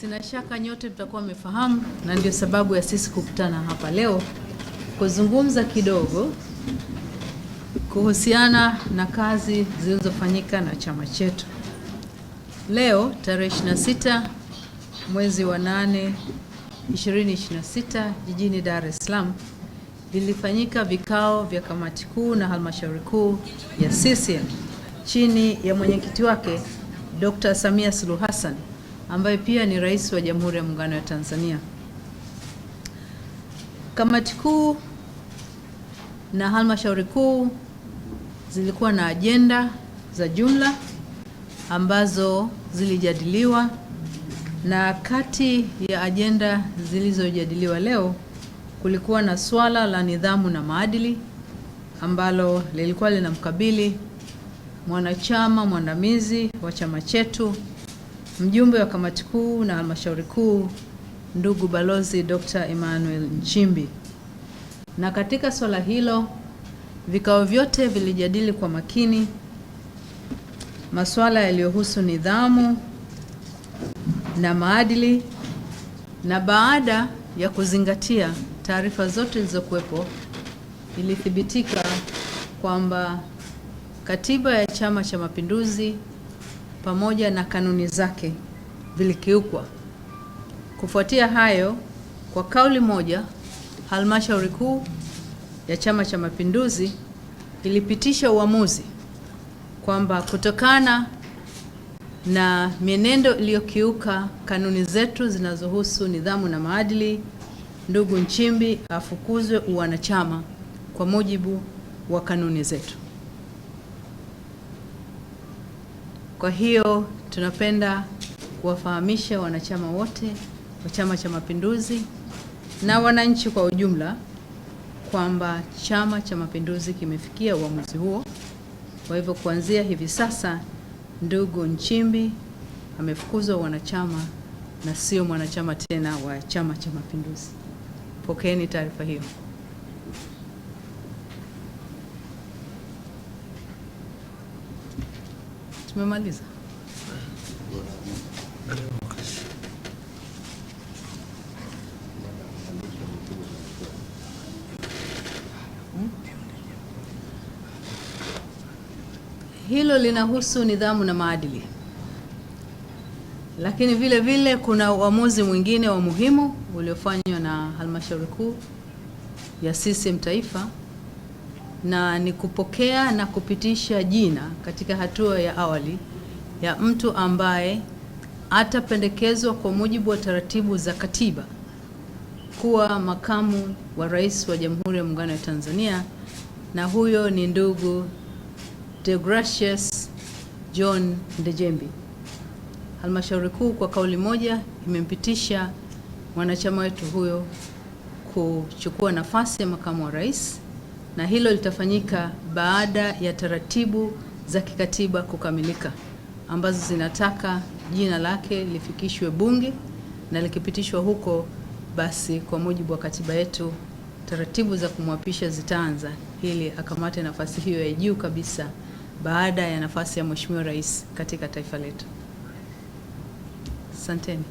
Sina shaka nyote mtakuwa mmefahamu, na ndio sababu ya sisi kukutana hapa leo kuzungumza kidogo kuhusiana na kazi zilizofanyika na chama chetu. Leo tarehe 26 mwezi wa 8 2026 jijini Dar es Salaam vilifanyika vikao vya kamati kuu na halmashauri kuu ya CCM chini ya mwenyekiti wake Dr. Samia Suluhu Hassan ambaye pia ni Rais wa Jamhuri ya Muungano wa Tanzania. Kamati kuu na halmashauri kuu zilikuwa na ajenda za jumla ambazo zilijadiliwa, na kati ya ajenda zilizojadiliwa leo kulikuwa na swala la nidhamu na maadili ambalo lilikuwa linamkabili mwanachama mwandamizi wa chama chetu, mjumbe wa kamati kuu na halmashauri kuu, ndugu Balozi Dr. Emmanuel Nchimbi. Na katika swala hilo vikao vyote vilijadili kwa makini masuala yaliyohusu nidhamu na maadili, na baada ya kuzingatia taarifa zote zilizokuwepo ilithibitika kwamba katiba ya Chama cha Mapinduzi pamoja na kanuni zake vilikiukwa. Kufuatia hayo, kwa kauli moja, halmashauri kuu ya Chama cha Mapinduzi ilipitisha uamuzi kwamba kutokana na mienendo iliyokiuka kanuni zetu zinazohusu nidhamu na maadili, ndugu Nchimbi afukuzwe uwanachama kwa mujibu wa kanuni zetu. Kwa hiyo tunapenda kuwafahamisha wanachama wote wa Chama cha Mapinduzi na wananchi kwa ujumla kwamba Chama cha Mapinduzi kimefikia uamuzi huo. Kwa hivyo kuanzia hivi sasa ndugu Nchimbi amefukuzwa wanachama na sio mwanachama tena wa Chama cha Mapinduzi. Pokeeni taarifa hiyo. Tumemaliza. Hilo linahusu nidhamu na maadili. Lakini vile vile kuna uamuzi mwingine wa muhimu uliofanywa na halmashauri kuu ya CCM Taifa, na ni kupokea na kupitisha jina katika hatua ya awali ya mtu ambaye atapendekezwa kwa mujibu wa taratibu za katiba kuwa makamu wa rais wa Jamhuri ya Muungano wa Tanzania, na huyo ni ndugu Deogratius John Ndejembi. Halmashauri kuu kwa kauli moja imempitisha mwanachama wetu huyo kuchukua nafasi ya makamu wa rais, na hilo litafanyika baada ya taratibu za kikatiba kukamilika ambazo zinataka jina lake lifikishwe Bunge, na likipitishwa huko basi kwa mujibu wa katiba yetu taratibu za kumwapisha zitaanza ili akamate nafasi hiyo ya juu kabisa baada ya nafasi ya Mheshimiwa Rais katika taifa letu. Asanteni.